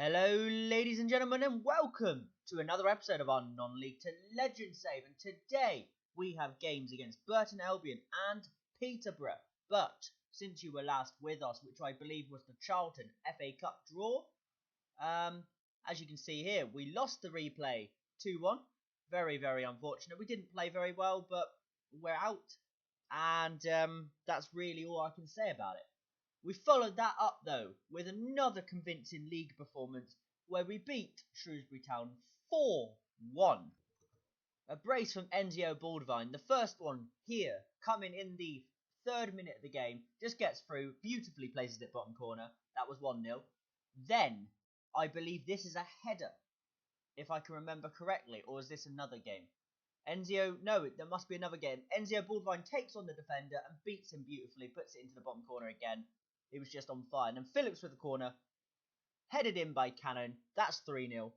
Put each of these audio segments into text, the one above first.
Hello, ladies and gentlemen, and welcome to another episode of our non-league to legend save. And today we have games against Burton Albion and Peterborough. But since you were last with us, which I believe was the Charlton FA Cup draw, as you can see here, we lost the replay 2-1. Very, very unfortunate. We didn't play very well, but we're out. And that's really all I can say about it. We followed that up, though, with another convincing league performance where we beat Shrewsbury Town 4-1. A brace from Enzio Baldwin, the first one here, coming in the 3rd minute of the game, just gets through, beautifully places it bottom corner. That was 1-0. Then, I believe this is a header, if I can remember correctly, or is this another game? No, there must be another game. Enzio Baldwin takes on the defender and beats him beautifully, puts it into the bottom corner again. It was just on fire. And then Phillips with the corner, headed in by Cannon. That's 3-0.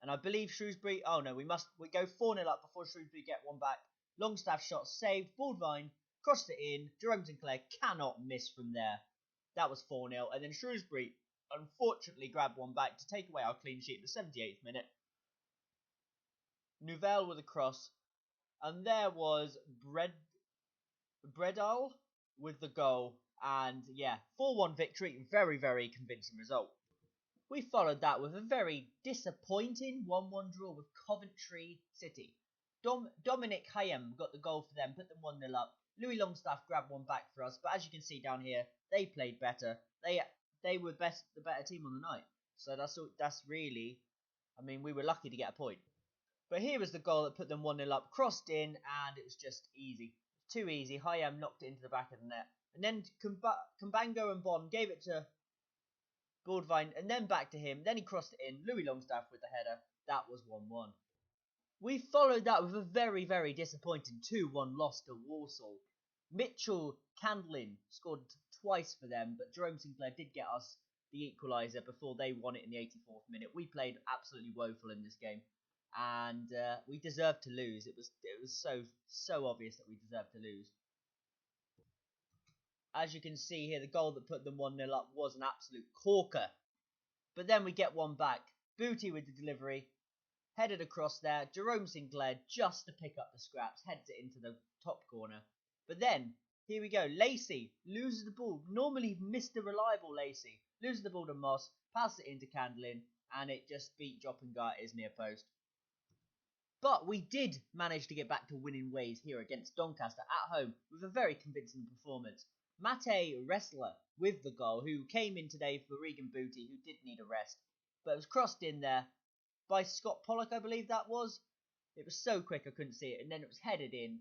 And I believe Shrewsbury... Oh, no, we go 4-0 up before Shrewsbury get one back. Longstaff shot saved. Baldwin crossed it in. Jerome Sinclair cannot miss from there. That was 4-0. And then Shrewsbury, unfortunately, grabbed one back to take away our clean sheet in the 78th minute. Nouvelle with a cross. And there was Bredal with the goal. And yeah, 4-1 victory, very, very convincing result. We followed that with a very disappointing 1-1 draw with Coventry City. Dominic Hayem got the goal for them, put them 1-0 up. Louis Longstaff grabbed one back for us, but as you can see down here, they played better. They were the better team on the night. So that's really, I mean, we were lucky to get a point. But here was the goal that put them 1-0 up, crossed in, and it was just easy. Too easy. Hayem knocked it into the back of the net. And then Kumbango and Bond gave it to Baldwin and then back to him. Then he crossed it in. Louis Longstaff with the header. That was 1-1. We followed that with a very, very disappointing 2-1 loss to Walsall. Mitchell Candlin scored twice for them, but Jerome Sinclair did get us the equaliser before they won it in the 84th minute. We played absolutely woeful in this game. And we deserved to lose. It was so obvious that we deserved to lose. As you can see here, the goal that put them 1-0 up was an absolute corker. But then we get one back. Booty with the delivery. Headed across there. Jerome Sinclair just to pick up the scraps. Heads it into the top corner. But then, here we go. Lacey loses the ball. Normally Mr. Reliable Lacey. Loses the ball to Moss. Passes it into Candlin. And it just beat Joppengar at his near post. But we did manage to get back to winning ways here against Doncaster at home with a very convincing performance. Mate Wrestler with the goal, who came in today for Regan Booty, who did need a rest. But it was crossed in there by Scott Pollock, I believe that was. It was so quick I couldn't see it. And then it was headed in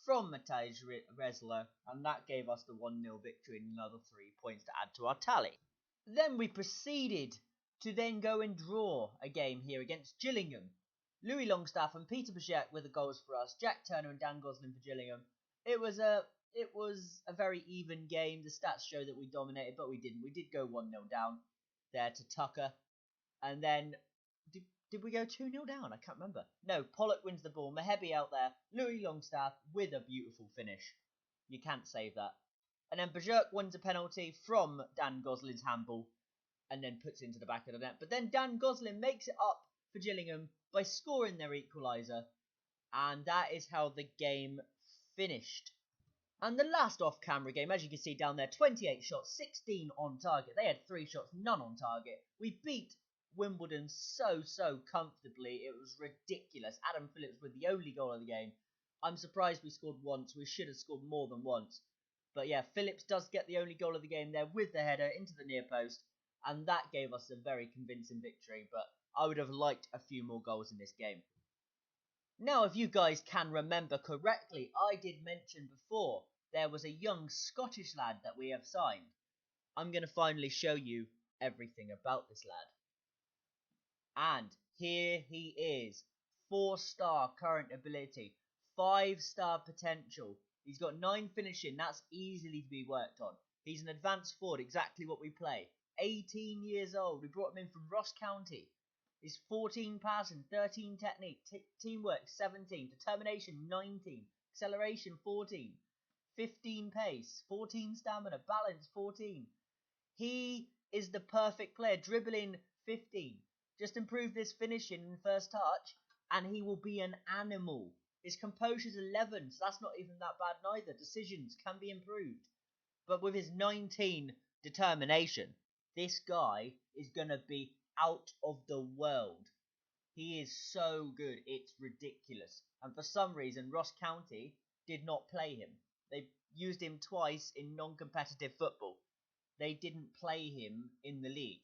from Mate Wrestler. And that gave us the 1-0 victory and another 3 points to add to our tally. Then we proceeded to then go and draw a game here against Gillingham. Louis Longstaff and Peter Bajek were the goals for us. Jack Turner and Dan Gosling for Gillingham. It was a very even game. The stats show that we dominated, but we didn't. We did go 1-0 down there to Tucker. And then, did we go 2-0 down? I can't remember. No, Pollock wins the ball. Mehebi out there. Louis Longstaff with a beautiful finish. You can't save that. And then Bajek wins a penalty from Dan Gosling's handball. And then puts it into the back of the net. But then Dan Gosling makes it up for Gillingham by scoring their equaliser. And that is how the game finished. And the last off-camera game, as you can see down there, 28 shots, 16 on target. They had 3 shots, none on target. We beat Wimbledon so comfortably. It was ridiculous. Adam Phillips with the only goal of the game. I'm surprised we scored once. We should have scored more than once. But yeah, Phillips does get the only goal of the game there with the header into the near post. And that gave us a very convincing victory. But I would have liked a few more goals in this game. Now, if you guys can remember correctly, I did mention before there was a young Scottish lad that we have signed. I'm going to finally show you everything about this lad. And here he is. 4-star current ability. 5-star potential. He's got 9 finishing. That's easily to be worked on. He's an advanced forward, exactly what we play. 18 years old. We brought him in from Ross County. He's 14 passing, 13 technique, teamwork 17, determination 19, acceleration 14, 15 pace, 14 stamina, balance 14. He is the perfect player, dribbling 15. Just improve this finishing in first touch, and he will be an animal. His composure's 11, so that's not even that bad neither. Decisions can be improved. But with his 19 determination, this guy is going to be out of the world. He is so good, it's ridiculous. And for some reason, Ross County did not play him. They used him twice in non-competitive football. They didn't play him in the league.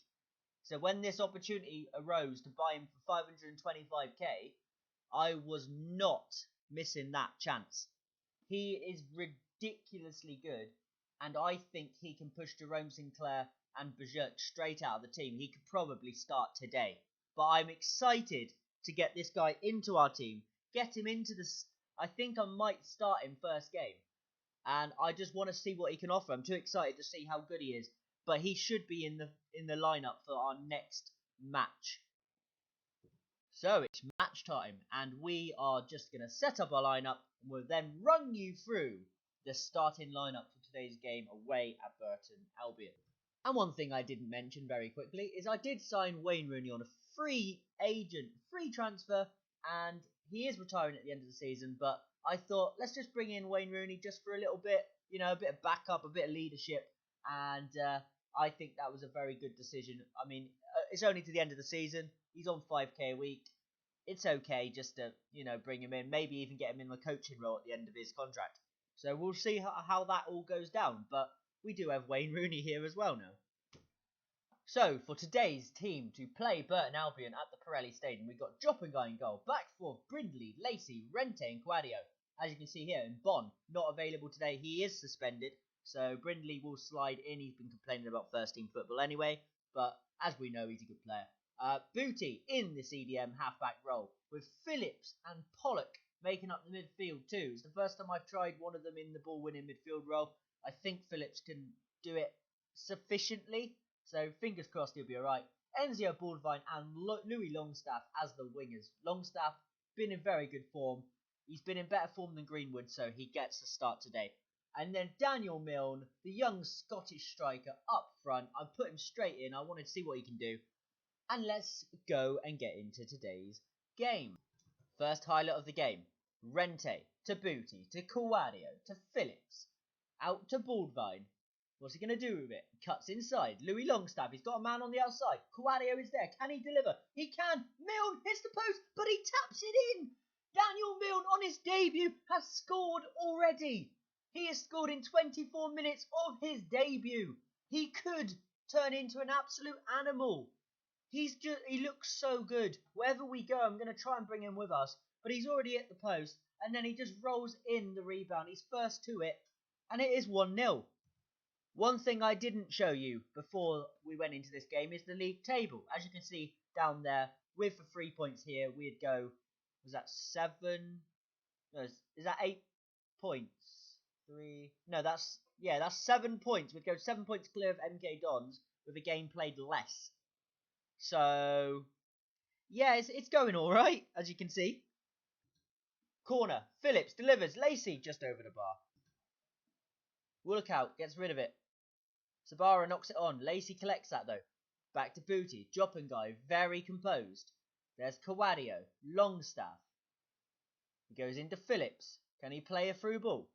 So when this opportunity arose to buy him for 525k, I was not missing that chance. He is ridiculously good, and I think he can push Jerome Sinclair and Bajut straight out of the team. He could probably start today. But I'm excited to get this guy into our team, get him into the... I think I might start him first game. And I just want to see what he can offer. I'm too excited to see how good he is. But he should be in the lineup for our next match. So it's match time, and we are just going to set up our lineup, and we'll then run you through the starting lineup for today's game away at Burton Albion. And one thing I didn't mention very quickly is I did sign Wayne Rooney on a free transfer, and he is retiring at the end of the season, but I thought, let's just bring in Wayne Rooney just for a little bit, a bit of backup, a bit of leadership, and I think that was a very good decision. I mean, it's only to the end of the season. He's on 5k a week. It's okay just to, bring him in, maybe even get him in the coaching role at the end of his contract. So we'll see how that all goes down, but we do have Wayne Rooney here as well now. So, for today's team to play Burton Albion at the Pirelli Stadium, we've got Joppenguy in goal, back four, Brindley, Lacey, Rente and Quadio. As you can see here, in Bonn, not available today, he is suspended, so Brindley will slide in. He's been complaining about first-team football anyway, but as we know, he's a good player. Booty in the CDM halfback role, with Phillips and Pollock making up the midfield too. It's the first time I've tried one of them in the ball-winning midfield role. I think Phillips can do it sufficiently, so fingers crossed he'll be alright. Enzio Baldwin and Louis Longstaff as the wingers. Longstaff been in very good form. He's been in better form than Greenwood, so he gets the start today. And then Daniel Milne, the young Scottish striker, up front. I put him straight in. I wanted to see what he can do. And let's go and get into today's game. First highlight of the game. Rente to Booty to Quadio to Phillips. Out to Baldwin. What's he going to do with it? Cuts inside. Louis Longstaff. He's got a man on the outside. Quadio is there. Can he deliver? He can. Milne hits the post, but he taps it in. Daniel Milne on his debut has scored already. He has scored in 24 minutes of his debut. He could turn into an absolute animal. He looks so good. Wherever we go, I'm going to try and bring him with us. But he's already at the post. And then he just rolls in the rebound. He's first to it. And it is 1-0. One thing I didn't show you before we went into this game is the league table. As you can see down there, with the 3 points here, we'd go... Was that 7? No, is that 8 points? 3? No, that's 7 points. We'd go 7 points clear of MK Dons with a game played less. So, yeah, it's going all right, as you can see. Corner. Phillips delivers. Lacey just over the bar. Woolcout gets rid of it. Sabara knocks it on. Lacey collects that, though. Back to Booty. Joppenguy, very composed. There's Quadio. Longstaff. He goes into Phillips. Can he play a through ball?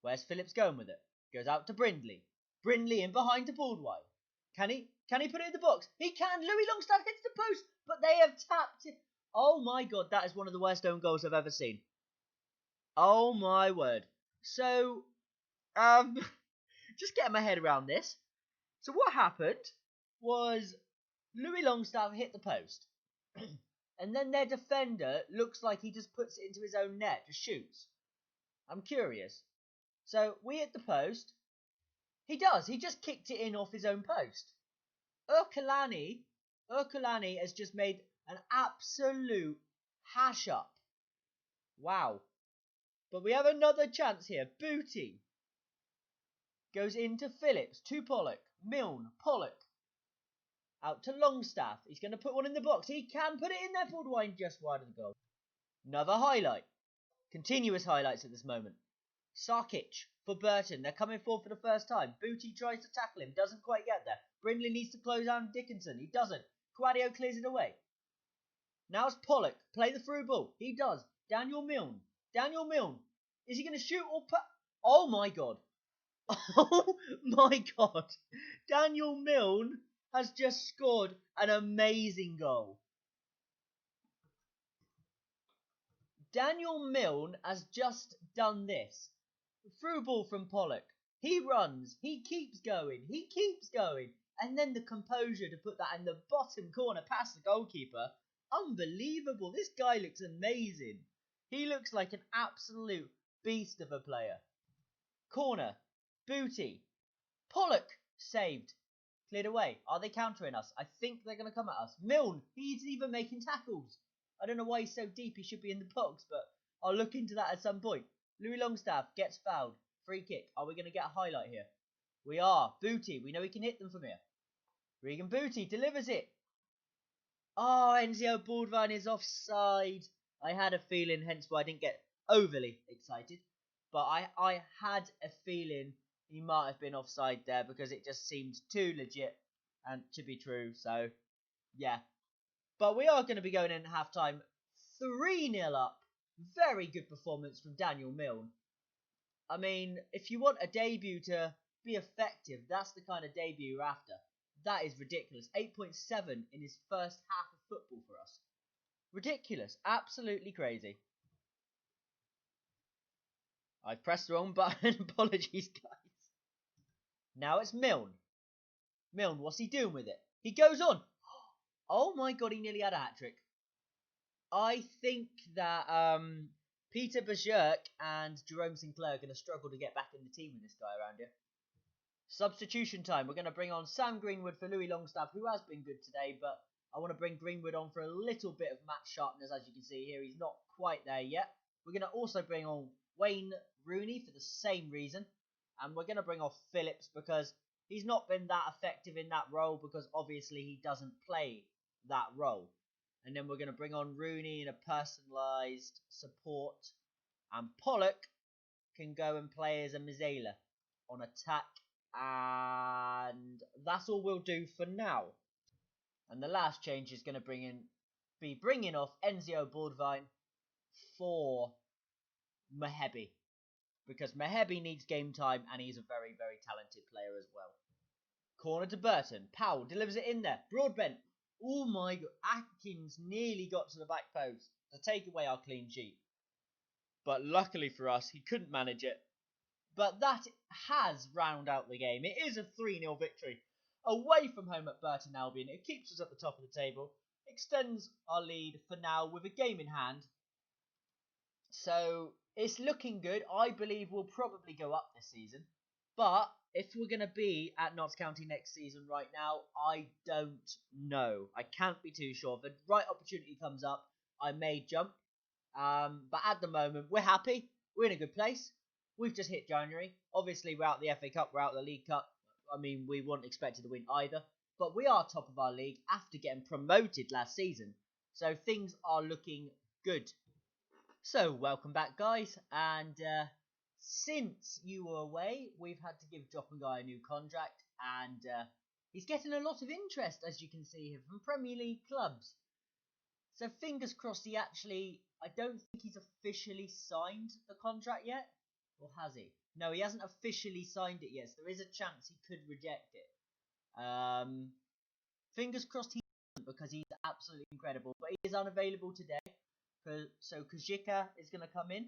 Where's Phillips going with it? Goes out to Brindley. Brindley in behind to Baldwin. Can he put it in the box? He can. Louis Longstaff hits the post, but they have tapped it. Oh my god, that is one of the worst own goals I've ever seen. Oh my word. So, just getting my head around this. So what happened was Louis Longstaff hit the post. And then their defender looks like he just puts it into his own net, just shoots. I'm curious. So we hit the post. He does. He just kicked it in off his own post. Urkulani has just made an absolute hash up. Wow. But we have another chance here. Booty goes into Phillips, to Pollock, Milne, Pollock. Out to Longstaff. He's going to put one in the box. He can put it in there. Baldwin just wide of the goal. Another highlight. Continuous highlights at this moment. Sarkic for Burton. They're coming forward for the first time. Booty tries to tackle him. Doesn't quite get there. Brindley needs to close down Dickinson. He doesn't. Quadio clears it away. Now it's Pollock. Play the through ball. He does. Daniel Milne. Daniel Milne. Is he going to shoot or put? Oh my god. Oh my god. Daniel Milne has just scored an amazing goal. Daniel Milne has just done this. Through ball from Pollock. He runs. He keeps going. He keeps going. And then the composure to put that in the bottom corner past the goalkeeper. Unbelievable. This guy looks amazing. He looks like an absolute beast of a player. Corner. Booty. Pollock. Saved. Cleared away. Are they countering us? I think they're going to come at us. Milne. He's even making tackles. I don't know why he's so deep. He should be in the box, but I'll look into that at some point. Louis Longstaff gets fouled. Free kick. Are we going to get a highlight here? We are. Booty. We know he can hit them from here. Regan Booty delivers it. Oh, Enzio Baldwin is offside. I had a feeling, hence why I didn't get overly excited. But I had a feeling he might have been offside there because it just seemed too legit and to be true. So, yeah. But we are going to be going in at half-time 3-0 up. Very good performance from Daniel Milne. I mean, if you want a debut to be effective, that's the kind of debut you're after. That is ridiculous. 8.7 in his first half of football for us. Ridiculous. Absolutely crazy. I've pressed the wrong button. Apologies, guys. Now it's Milne. Milne, what's he doing with it? He goes on. Oh my god, he nearly had a hat-trick. I think that Peter Bergerk and Jerome Sinclair are going to struggle to get back in the team with this guy around here. Substitution time. We're going to bring on Sam Greenwood for Louis Longstaff, who has been good today, but I want to bring Greenwood on for a little bit of match sharpness. As you can see here, he's not quite there yet. We're going to also bring on Wayne Rooney for the same reason, and we're going to bring off Phillips because he's not been that effective in that role because obviously he doesn't play that role. And then we're going to bring on Rooney in a personalised support, and Pollock can go and play as a Mizela on attack. And that's all we'll do for now. And the last change is going to be bringing off Enzio Baldwin for Mehebi. Because Mehebi needs game time and he's a very, very talented player as well. Corner to Burton. Powell delivers it in there. Broadbent. Oh my god. Atkins nearly got to the back post to take away our clean sheet. But luckily for us, he couldn't manage it. But that has round out the game. It is a 3-0 victory away from home at Burton Albion. It keeps us at the top of the table, extends our lead for now with a game in hand. So it's looking good. I believe we'll probably go up this season. But if we're going to be at Notts County next season right now, I don't know. I can't be too sure. If the right opportunity comes up, I may jump. But at the moment, we're happy. We're in a good place. We've just hit January. Obviously, we're out the FA Cup. We're out the League Cup. I mean, we weren't expected to win either. But we are top of our league after getting promoted last season. So things are looking good. So, welcome back, guys. And since you were away, we've had to give Jop and Guy a new contract. And he's getting a lot of interest, as you can see here, from Premier League clubs. So, fingers crossed he actually... I don't think he's officially signed the contract yet. Or has he? No, he hasn't officially signed it yet. So there is a chance he could reject it. Fingers crossed he doesn't because he's absolutely incredible. But he is unavailable today. So Kajika is going to come in,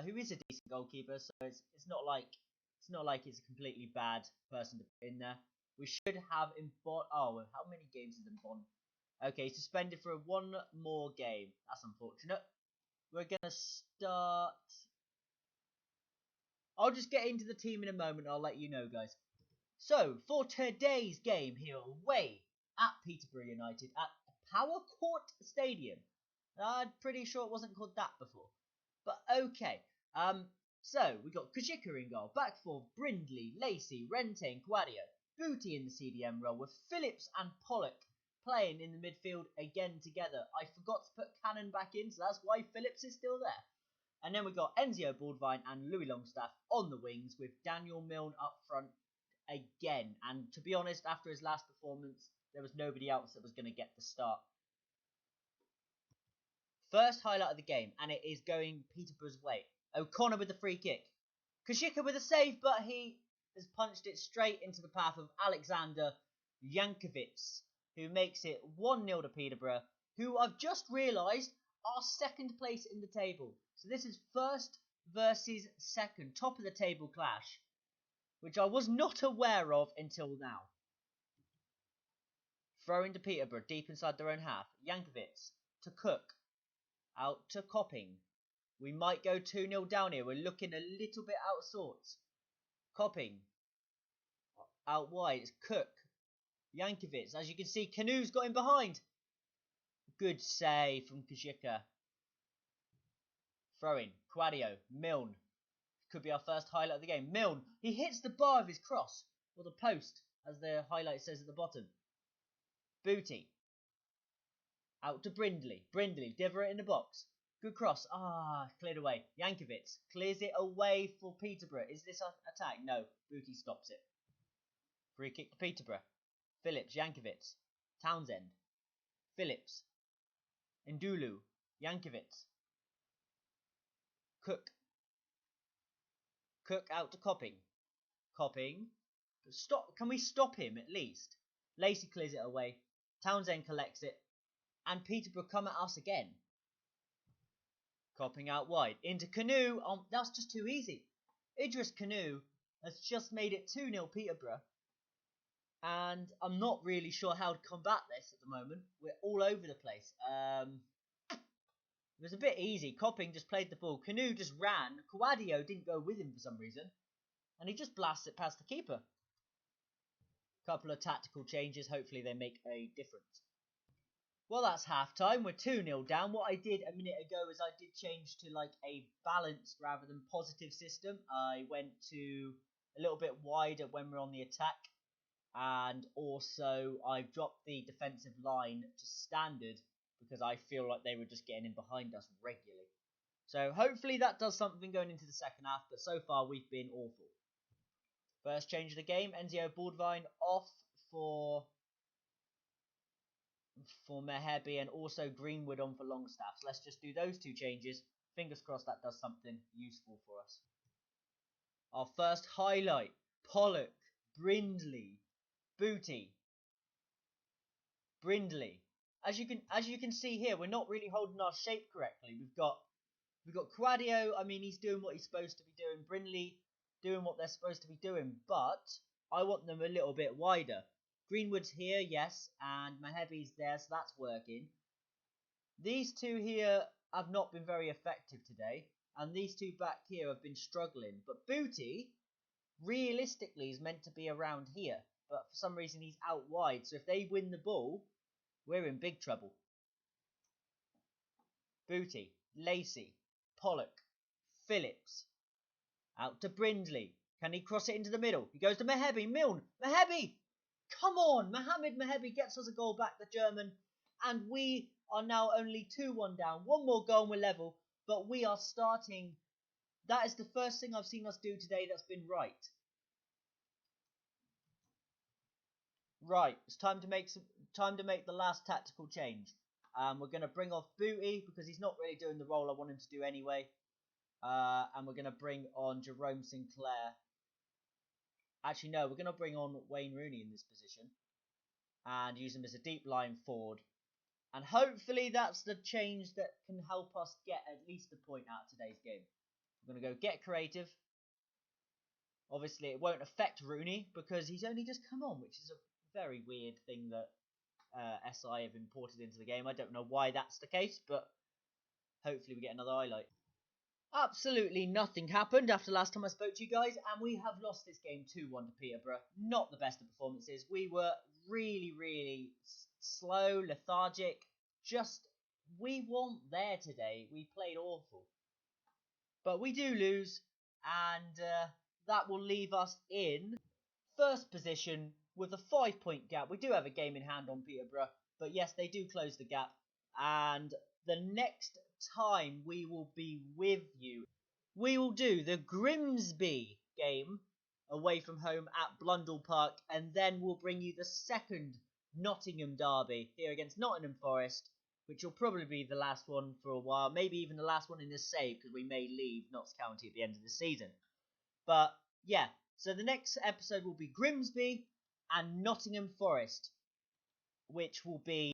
who is a decent goalkeeper. So it's not like he's a completely bad person to put in there. We should have Mbon. Oh, how many games is Mbon? Okay, suspended for one more game. That's unfortunate. We're going to start... I'll just get into the team in a moment. I'll let you know, guys. So, for today's game here away at Peterborough United at Power Court Stadium. I'm pretty sure it wasn't called that before. But okay. So, we got Kajika in goal. Back four, Brindley, Lacey, Rente and Quadio. Booty in the CDM role with Phillips and Pollock playing in the midfield again together. I forgot to put Cannon back in, so that's why Phillips is still there. And then we got Enzio Baldwin and Louis Longstaff on the wings with Daniel Milne up front again. And to be honest, after his last performance, There was nobody else that was going to get the start. First highlight of the game, and it is going Peterborough's way. O'Connor with the free kick. Kashika with a save, but he has punched it straight into the path of Alexander Jankovic, who makes it 1-0 to Peterborough, who I've just realised are second place in the table. So this is first versus second, top of the table clash, which I was not aware of until now. Throw into Peterborough, deep inside their own half. Jankovic to Cook, out to Copping. We might go 2-0 down here. We're looking a little bit out of sorts. Copping, out wide, it's Cook. Jankovic, as you can see, Canu's got him behind. Good save from Kajika. Throwing, Quadio, Milne. Could be our first highlight of the game. Milne, he hits the bar of his cross, or the post, as the highlight says at the bottom. Booty. Out to Brindley. Brindley, diver it in the box. Good cross. Cleared away. Jankovic clears it away for Peterborough. Is this an attack? No. Booty stops it. Free kick to Peterborough. Phillips, Jankovic. Townsend. Phillips. Ndulu. Jankovic. Cook. Cook out to Copping. Copping. Stop. Can we stop him at least? Lacey clears it away. Townsend collects it. And Peterborough come at us again. Copping out wide. Into Canu. That's just too easy. Idris Canu has just made it 2-0 Peterborough. And I'm not really sure how to combat this at the moment. We're all over the place. It was a bit easy. Copping just played the ball. Canu just ran. Quadio didn't go with him for some reason. And he just blasts it past the keeper. Couple of tactical changes. Hopefully they make a difference. Well, that's half time. We're 2-0 down. What I did a minute ago is I did change to like a balanced rather than positive system. I went to a little bit wider when we're on the attack. And also I've dropped the defensive line to standard because I feel like they were just getting in behind us regularly. So hopefully that does something going into the second half. But so far we've been awful. First change of the game. Enzio Baldwin off for Mehebi and also Greenwood on for Longstaff. So let's just do those two changes. Fingers crossed that does something useful for us. Our first highlight. Pollock, Brindley, Booty, Brindley. As you can see here, we're not really holding our shape correctly. We've got Quadio. I mean, he's doing what he's supposed to be doing. Brindley doing what they're supposed to be doing, but I want them a little bit wider. Greenwood's here, yes, and Mehebi's there, so that's working. These two here have not been very effective today, and these two back here have been struggling. But Booty, realistically, is meant to be around here, but for some reason he's out wide. So if they win the ball, we're in big trouble. Booty, Lacey, Pollock, Phillips, out to Brindley. Can he cross it into the middle? He goes to Mehebi. Milne, Mehebi! Come on! Mohamed Mehebi gets us a goal back, the German. And we are now only 2-1 down. One more goal and we're level. But we are starting. That is the first thing I've seen us do today that's been right. Right, it's time to make the last tactical change. We're going to bring off Booty because he's not really doing the role I want him to do anyway. And we're going to bring on Jerome Sinclair. Actually, no, we're going to bring on Wayne Rooney in this position and use him as a deep line forward. And hopefully that's the change that can help us get at least a point out of today's game. We're going to go get creative. Obviously, it won't affect Rooney because he's only just come on, which is a very weird thing that SI have imported into the game. I don't know why that's the case, but hopefully we get another highlight. Absolutely nothing happened after last time I spoke to you guys, and we have lost this game 2-1 to Peterborough. Not the best of performances. We were really, really slow, lethargic. We weren't there today. We played awful. But we do lose, and that will leave us in first position with a 5-point gap. We do have a game in hand on Peterborough, but yes, they do close the gap. And the next time we will be with you, we will do the Grimsby game away from home at Blundell Park, and then we'll bring you the second Nottingham derby here against Nottingham Forest, which will probably be the last one for a while, maybe even the last one in this save because we may leave Notts County at the end of the season. But yeah, so the next episode will be Grimsby and Nottingham Forest, which will be